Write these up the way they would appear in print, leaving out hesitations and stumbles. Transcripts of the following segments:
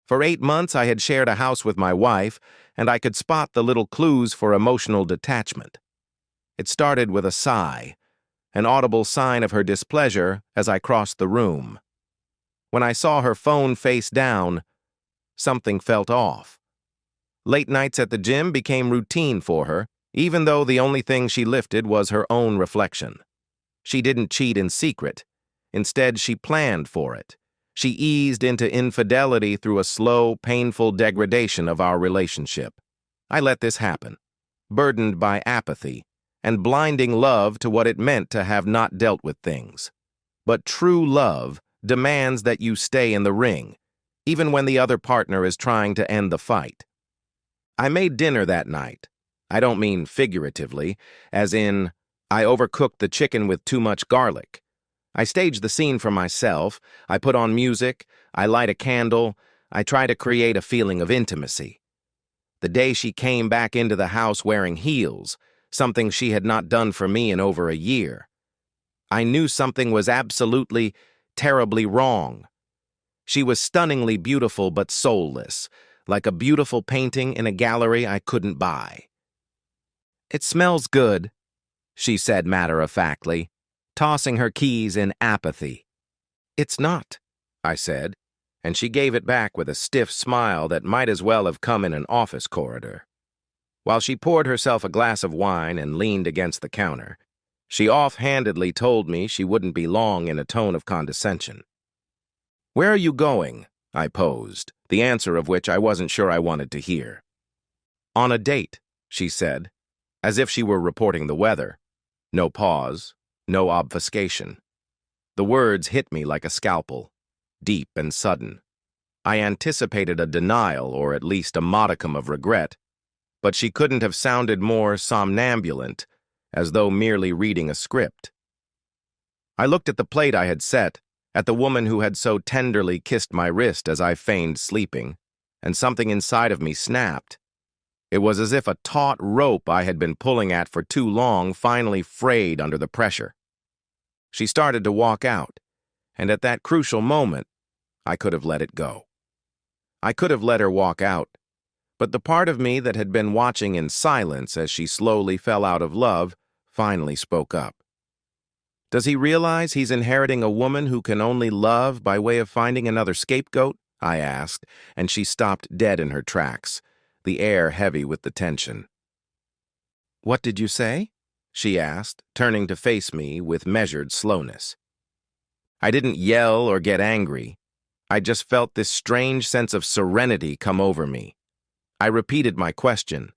For 8 months, I had shared a house with my wife, and I could spot the little clues for emotional detachment. It started with a sigh, an audible sign of her displeasure as I crossed the room. When I saw her phone face down, something felt off. Late nights at the gym became routine for her, even though the only thing she lifted was her own reflection. She didn't cheat in secret. Instead, she planned for it. She eased into infidelity through a slow, painful degradation of our relationship. I let this happen, burdened by apathy, and blinding love to what it meant to have not dealt with things. But true love demands that you stay in the ring, even when the other partner is trying to end the fight. I made dinner that night. I don't mean figuratively, as in, I overcooked the chicken with too much garlic. I staged the scene for myself. I put on music. I light a candle. I try to create a feeling of intimacy. The day she came back into the house wearing heels, something she had not done for me in over a year, I knew something was absolutely, terribly wrong. She was stunningly beautiful but soulless, like a beautiful painting in a gallery I couldn't buy. "It smells good," she said matter-of-factly, tossing her keys in apathy. "It's not," I said, and she gave it back with a stiff smile that might as well have come in an office corridor. While she poured herself a glass of wine and leaned against the counter, she offhandedly told me she wouldn't be long in a tone of condescension. "Where are you going?" I posed, the answer of which I wasn't sure I wanted to hear. "On a date," she said, as if she were reporting the weather. No pause, no obfuscation. The words hit me like a scalpel, deep and sudden. I anticipated a denial, or at least a modicum of regret, but she couldn't have sounded more somnambulant, as though merely reading a script. I looked at the plate I had set, at the woman who had so tenderly kissed my wrist as I feigned sleeping, and something inside of me snapped. It was as if a taut rope I had been pulling at for too long finally frayed under the pressure. She started to walk out, and at that crucial moment, I could have let it go. I could have let her walk out, but the part of me that had been watching in silence as she slowly fell out of love finally spoke up. "Does he realize he's inheriting a woman who can only love by way of finding another scapegoat?" I asked, and she stopped dead in her tracks, the air heavy with the tension. "What did you say?" she asked, turning to face me with measured slowness. I didn't yell or get angry. I just felt this strange sense of serenity come over me. I repeated my question.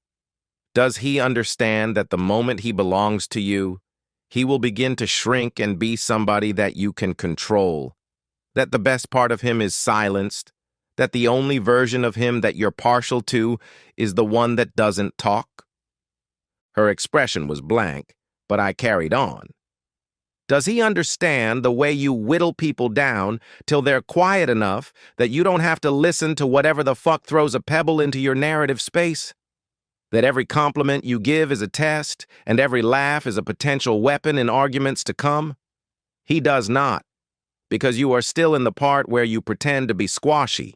"Does he understand that the moment he belongs to you, he will begin to shrink and be somebody that you can control? That the best part of him is silenced? That the only version of him that you're partial to is the one that doesn't talk?" Her expression was blank, but I carried on. "Does he understand the way you whittle people down till they're quiet enough that you don't have to listen to whatever the fuck throws a pebble into your narrative space? That every compliment you give is a test, and every laugh is a potential weapon in arguments to come? He does not, because you are still in the part where you pretend to be squashy.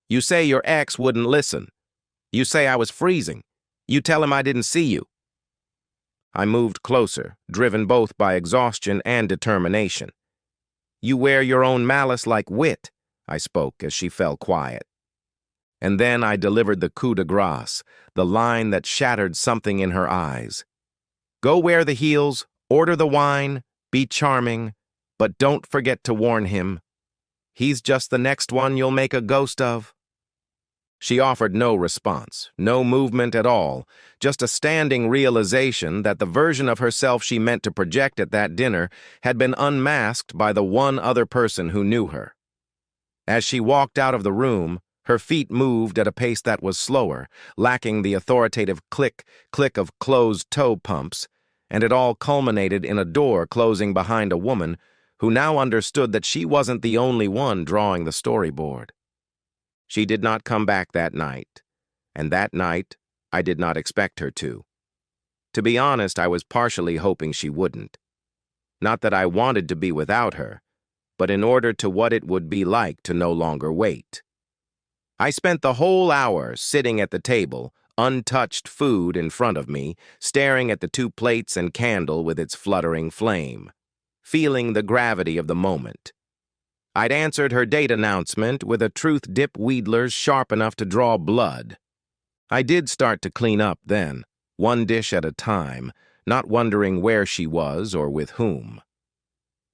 You say your ex wouldn't listen. You say I was freezing. You tell him I didn't see you." I moved closer, driven both by exhaustion and determination. "You wear your own malice like wit," I spoke as she fell quiet. And then I delivered the coup de grace, the line that shattered something in her eyes. "Go wear the heels, order the wine, be charming, but don't forget to warn him. He's just the next one you'll make a ghost of." She offered no response, no movement at all, just a standing realization that the version of herself she meant to project at that dinner had been unmasked by the one other person who knew her. As she walked out of the room, her feet moved at a pace that was slower, lacking the authoritative click, click of closed toe pumps, and it all culminated in a door closing behind a woman who now understood that she wasn't the only one drawing the storyboard. She did not come back that night, and that night I did not expect her to. To be honest, I was partially hoping she wouldn't. Not that I wanted to be without her, but in order to what it would be like to no longer wait. I spent the whole hour sitting at the table, untouched food in front of me, staring at the 2 plates and candle with its fluttering flame, feeling the gravity of the moment. I'd answered her date announcement with a truth dip Wheedler's sharp enough to draw blood. I did start to clean up then, one dish at a time, not wondering where she was or with whom.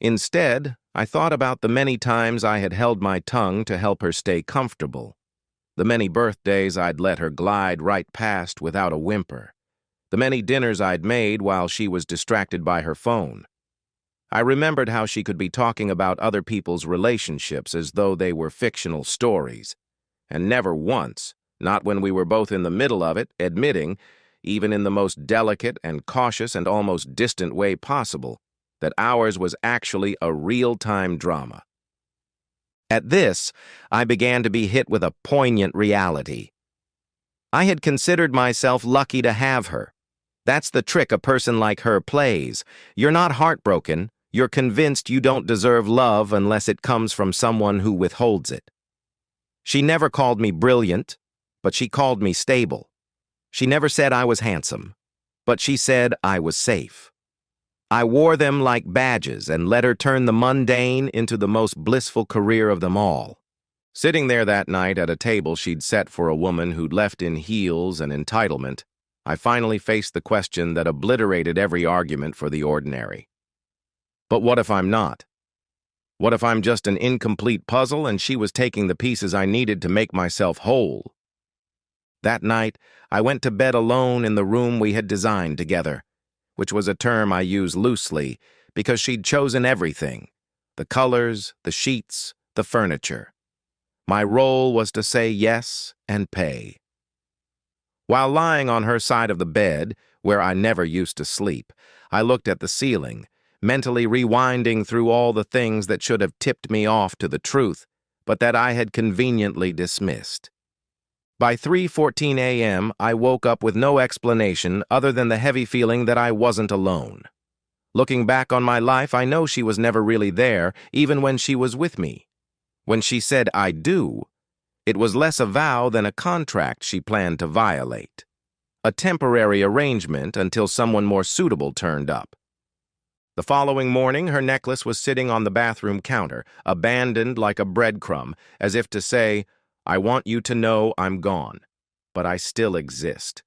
Instead, I thought about the many times I had held my tongue to help her stay comfortable, the many birthdays I'd let her glide right past without a whimper, the many dinners I'd made while she was distracted by her phone. I remembered how she could be talking about other people's relationships as though they were fictional stories, and never once, not when we were both in the middle of it, admitting, even in the most delicate and cautious and almost distant way possible, that ours was actually a real-time drama. At this, I began to be hit with a poignant reality. I had considered myself lucky to have her. That's the trick a person like her plays. You're not heartbroken, you're convinced you don't deserve love unless it comes from someone who withholds it. She never called me brilliant, but she called me stable. She never said I was handsome, but she said I was safe. I wore them like badges and let her turn the mundane into the most blissful career of them all. Sitting there that night at a table she'd set for a woman who'd left in heels and entitlement, I finally faced the question that obliterated every argument for the ordinary. But what if I'm not? What if I'm just an incomplete puzzle and she was taking the pieces I needed to make myself whole? That night, I went to bed alone in the room we had designed together, which was a term I use loosely because she'd chosen everything: the colors, the sheets, the furniture. My role was to say yes and pay. While lying on her side of the bed, where I never used to sleep, I looked at the ceiling, mentally rewinding through all the things that should have tipped me off to the truth, but that I had conveniently dismissed. By 3:14 a.m., I woke up with no explanation other than the heavy feeling that I wasn't alone. Looking back on my life, I know she was never really there, even when she was with me. When she said "I do," it was less a vow than a contract she planned to violate. A temporary arrangement until someone more suitable turned up. The following morning, her necklace was sitting on the bathroom counter, abandoned like a breadcrumb, as if to say, "I want you to know I'm gone, but I still exist."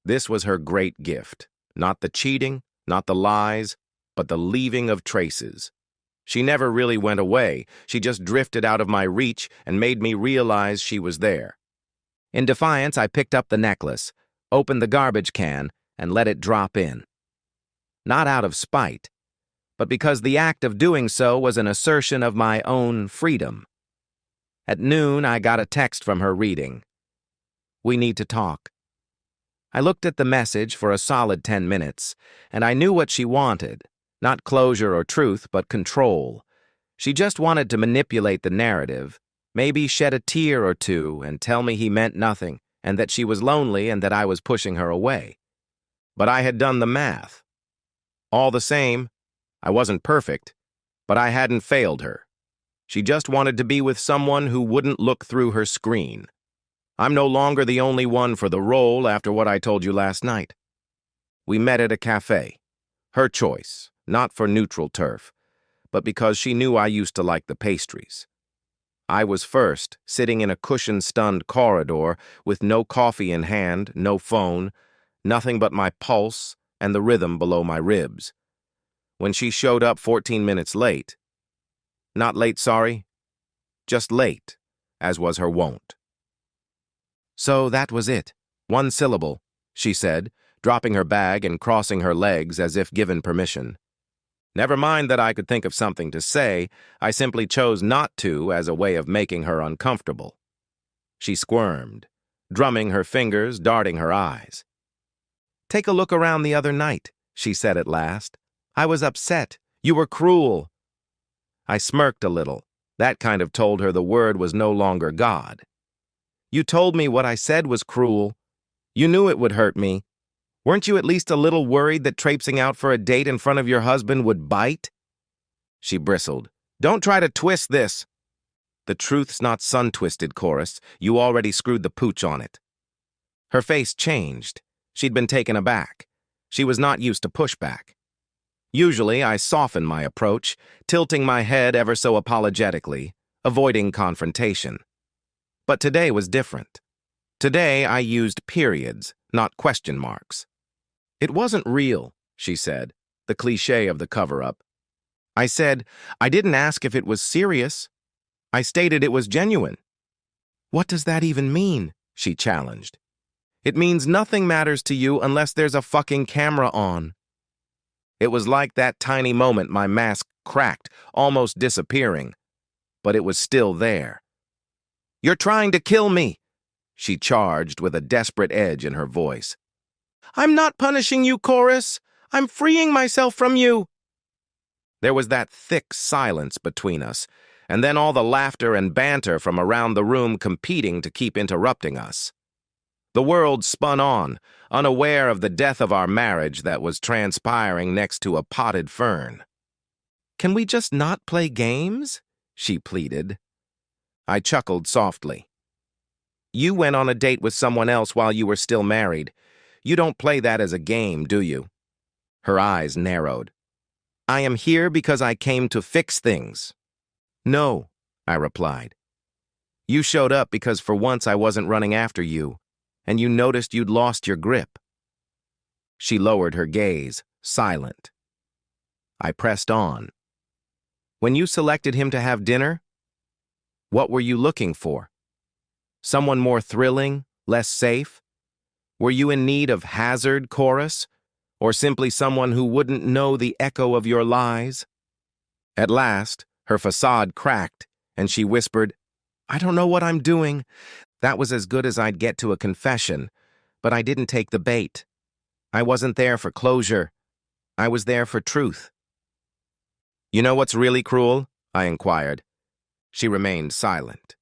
This was her great gift. Not the cheating, not the lies, but the leaving of traces. She never really went away. She just drifted out of my reach and made me realize she was there. In defiance, I picked up the necklace, opened the garbage can, and let it drop in. Not out of spite, but because the act of doing so was an assertion of my own freedom. At noon, I got a text from her reading, "We need to talk." I looked at the message for a solid 10 minutes, and I knew what she wanted. Not closure or truth, but control. She just wanted to manipulate the narrative, maybe shed a tear or two and tell me he meant nothing, and that she was lonely and that I was pushing her away. But I had done the math. All the same, I wasn't perfect, but I hadn't failed her. She just wanted to be with someone who wouldn't look through her screen. I'm no longer the only one for the role after what I told you last night. We met at a cafe. Her choice, not for neutral turf, but because she knew I used to like the pastries. I was first, sitting in a cushion-stunned corridor with no coffee in hand, no phone, nothing but my pulse and the rhythm below my ribs. When she showed up 14 minutes late, not late, sorry, just late, as was her wont. "So that was it. One syllable," she said, dropping her bag and crossing her legs as if given permission. Never mind that I could think of something to say, I simply chose not to as a way of making her uncomfortable. She squirmed, drumming her fingers, darting her eyes. "Take a look around the other night," she said at last. "I was upset. You were cruel." I smirked a little. That kind of told her the word was no longer God. "You told me what I said was cruel. You knew it would hurt me. Weren't you at least a little worried that traipsing out for a date in front of your husband would bite?" She bristled. "Don't try to twist this." The truth's not sun-twisted, Chorus. You already screwed the pooch on it. Her face changed. She'd been taken aback. She was not used to pushback. Usually, I soften my approach, tilting my head ever so apologetically, avoiding confrontation. But today was different. Today, I used periods, not question marks. It wasn't real, she said, the cliché of the cover-up. I said, I didn't ask if it was serious. I stated it was genuine. What does that even mean? She challenged. It means nothing matters to you unless there's a fucking camera on. It was like that tiny moment my mask cracked, almost disappearing. But it was still there. You're trying to kill me, she charged with a desperate edge in her voice. I'm not punishing you, Chorus. I'm freeing myself from you. There was that thick silence between us, and then all the laughter and banter from around the room competing to keep interrupting us. The world spun on, unaware of the death of our marriage that was transpiring next to a potted fern. Can we just not play games? She pleaded. I chuckled softly. You went on a date with someone else while you were still married. You don't play that as a game, do you? Her eyes narrowed. I am here because I came to fix things. No, I replied. You showed up because for once I wasn't running after you, and you noticed you'd lost your grip. She lowered her gaze, silent. I pressed on. When you selected him to have dinner, what were you looking for? Someone more thrilling, less safe? Were you in need of hazard, Chorus? Or simply someone who wouldn't know the echo of your lies? At last, her facade cracked, and she whispered, I don't know what I'm doing. That was as good as I'd get to a confession, but I didn't take the bait. I wasn't there for closure. I was there for truth. You know what's really cruel? I inquired. She remained silent.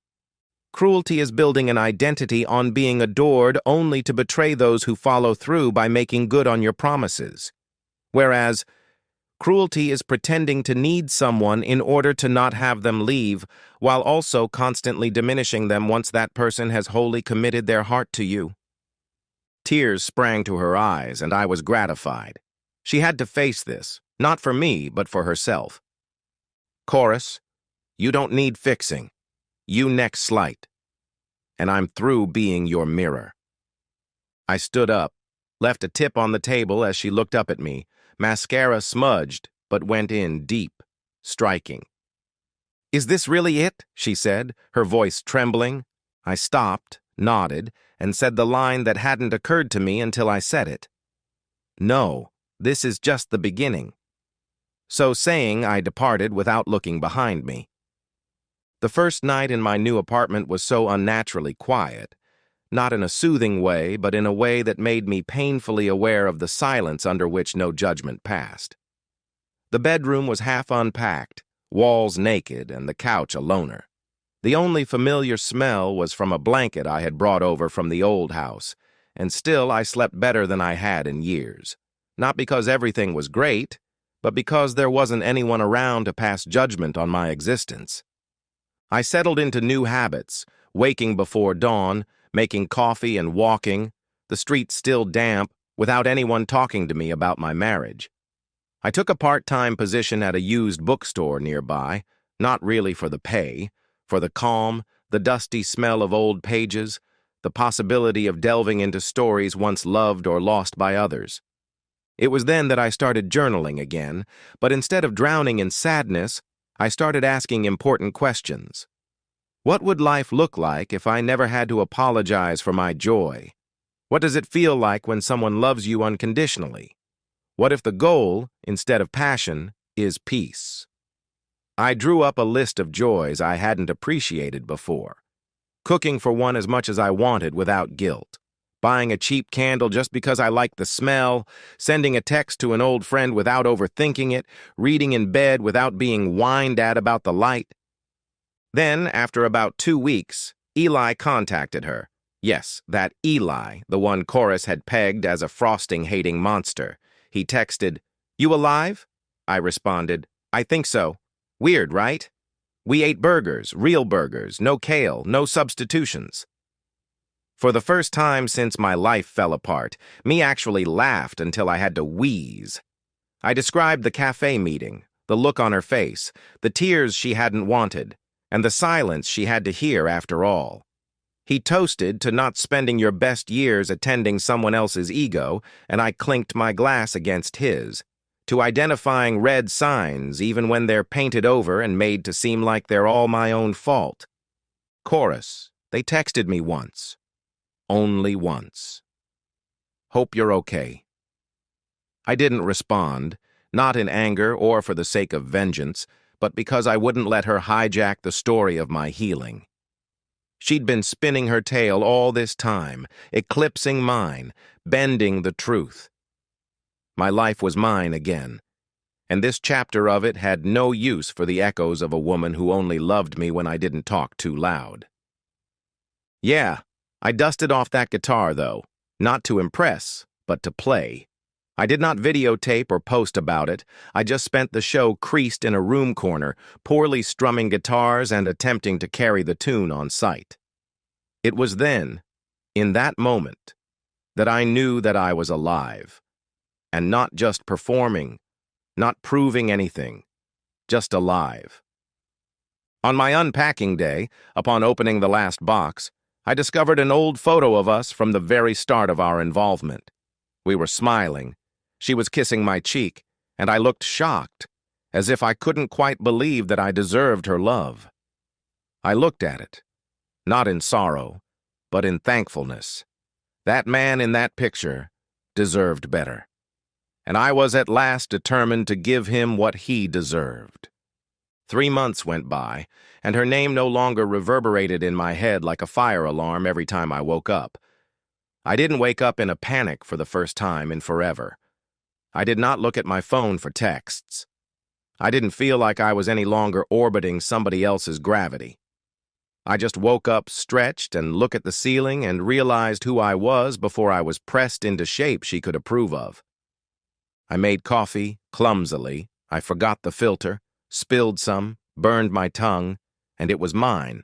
Cruelty is building an identity on being adored only to betray those who follow through by making good on your promises. Whereas, cruelty is pretending to need someone in order to not have them leave, while also constantly diminishing them once that person has wholly committed their heart to you. Tears sprang to her eyes, and I was gratified. She had to face this, not for me, but for herself. Chorus, you don't need fixing. You next slight. And I'm through being your mirror. I stood up, left a tip on the table as she looked up at me. Mascara smudged, but went in deep, striking. Is this really it? She said, her voice trembling. I stopped, nodded, and said the line that hadn't occurred to me until I said it. No, this is just the beginning. So saying, I departed without looking behind me. The first night in my new apartment was so unnaturally quiet, not in a soothing way, but in a way that made me painfully aware of the silence under which no judgment passed. The bedroom was half unpacked, walls naked, and the couch a loner. The only familiar smell was from a blanket I had brought over from the old house, and still I slept better than I had in years. Not because everything was great, but because there wasn't anyone around to pass judgment on my existence. I settled into new habits, waking before dawn, making coffee and walking, the streets still damp, without anyone talking to me about my marriage. I took a part-time position at a used bookstore nearby, not really for the pay, for the calm, the dusty smell of old pages, the possibility of delving into stories once loved or lost by others. It was then that I started journaling again, but instead of drowning in sadness, I started asking important questions. What would life look like if I never had to apologize for my joy? What does it feel like when someone loves you unconditionally? What if the goal, instead of passion, is peace? I drew up a list of joys I hadn't appreciated before. Cooking for one as much as I wanted without guilt. Buying a cheap candle just because I liked the smell, sending a text to an old friend without overthinking it, reading in bed without being whined at about the light. Then, after about 2 weeks, Eli contacted her. Yes, that Eli, the one Chorus had pegged as a frosting-hating monster. He texted, "You alive?" I responded, "I think so. Weird, right?" We ate burgers, real burgers, no kale, no substitutions. For the first time since my life fell apart, me actually laughed until I had to wheeze. I described the cafe meeting, the look on her face, the tears she hadn't wanted, and the silence she had to hear after all. He toasted to not spending your best years attending someone else's ego, and I clinked my glass against his, to identifying red signs even when they're painted over and made to seem like they're all my own fault. Chorus, they texted me once. Only once. Hope you're okay. I didn't respond, not in anger or for the sake of vengeance, but because I wouldn't let her hijack the story of my healing. She'd been spinning her tale all this time, eclipsing mine, bending the truth. My life was mine again, and this chapter of it had no use for the echoes of a woman who only loved me when I didn't talk too loud. Yeah, I dusted off that guitar, though, not to impress, but to play. I did not videotape or post about it. I just spent the show creased in a room corner, poorly strumming guitars and attempting to carry the tune on sight. It was then, in that moment, that I knew that I was alive, and not just performing, not proving anything, just alive. On my unpacking day, upon opening the last box, I discovered an old photo of us from the very start of our involvement. We were smiling. She was kissing my cheek, and I looked shocked, as if I couldn't quite believe that I deserved her love. I looked at it, not in sorrow, but in thankfulness. That man in that picture deserved better, and I was at last determined to give him what he deserved. 3 months went by, and her name no longer reverberated in my head like a fire alarm every time I woke up. I didn't wake up in a panic for the first time in forever. I did not look at my phone for texts. I didn't feel like I was any longer orbiting somebody else's gravity. I just woke up, stretched, and looked at the ceiling and realized who I was before I was pressed into shape she could approve of. I made coffee, clumsily. I forgot the filter, spilled some, burned my tongue, and it was mine,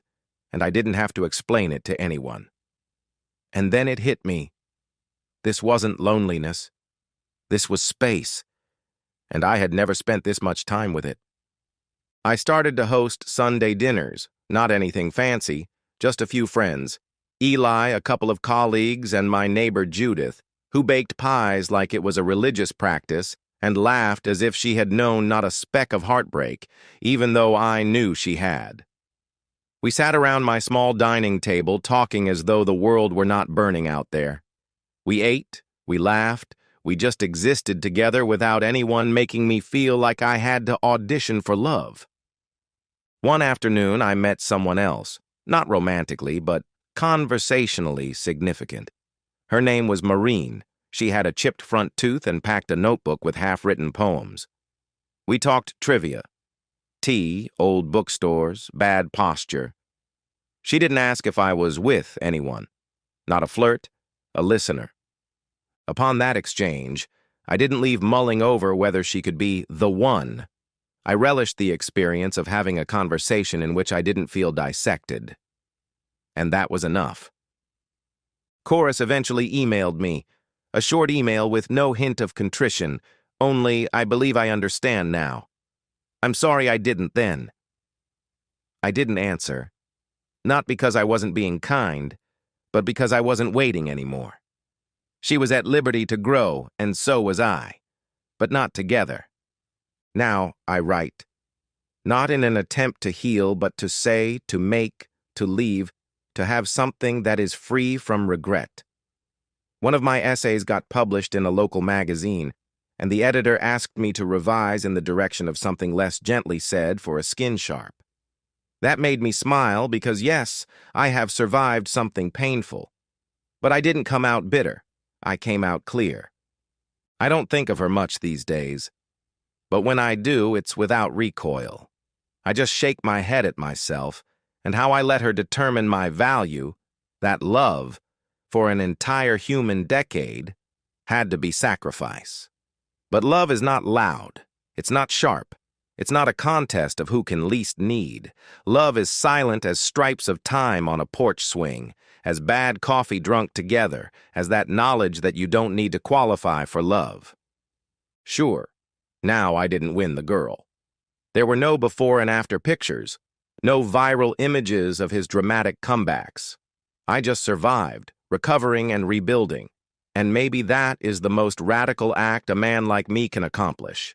and I didn't have to explain it to anyone. And then it hit me. This wasn't loneliness. This was space, and I had never spent this much time with it. I started to host Sunday dinners, not anything fancy, just a few friends, Eli, a couple of colleagues, and my neighbor Judith, who baked pies like it was a religious practice and laughed as if she had known not a speck of heartbreak, even though I knew she had. We sat around my small dining table talking as though the world were not burning out there. We ate, we laughed, we just existed together without anyone making me feel like I had to audition for love. One afternoon, I met someone else, not romantically, but conversationally significant. Her name was Maureen. She had a chipped front tooth and packed a notebook with half-written poems. We talked trivia, tea, old bookstores, bad posture. She didn't ask if I was with anyone. Not a flirt, a listener. Upon that exchange, I didn't leave mulling over whether she could be the one. I relished the experience of having a conversation in which I didn't feel dissected. And that was enough. Chorus eventually emailed me, a short email with no hint of contrition, only I believe I understand now. I'm sorry I didn't then. I didn't answer, not because I wasn't being kind, but because I wasn't waiting anymore. She was at liberty to grow, and so was I, but not together. Now I write, not in an attempt to heal, but to say, to make, to leave, to have something that is free from regret. One of my essays got published in a local magazine, and the editor asked me to revise in the direction of something less gently said for a skin sharp. That made me smile because, yes, I have survived something painful. But I didn't come out bitter. I came out clear. I don't think of her much these days. But when I do, it's without recoil. I just shake my head at myself and how I let her determine my value, that love, for an entire human decade, had to be sacrifice. But love is not loud. It's not sharp. It's not a contest of who can least need. Love is silent as stripes of time on a porch swing, as bad coffee drunk together, as that knowledge that you don't need to qualify for love. Sure, now I didn't win the girl. There were no before and after pictures, no viral images of his dramatic comebacks. I just survived, recovering and rebuilding, and maybe that is the most radical act a man like me can accomplish.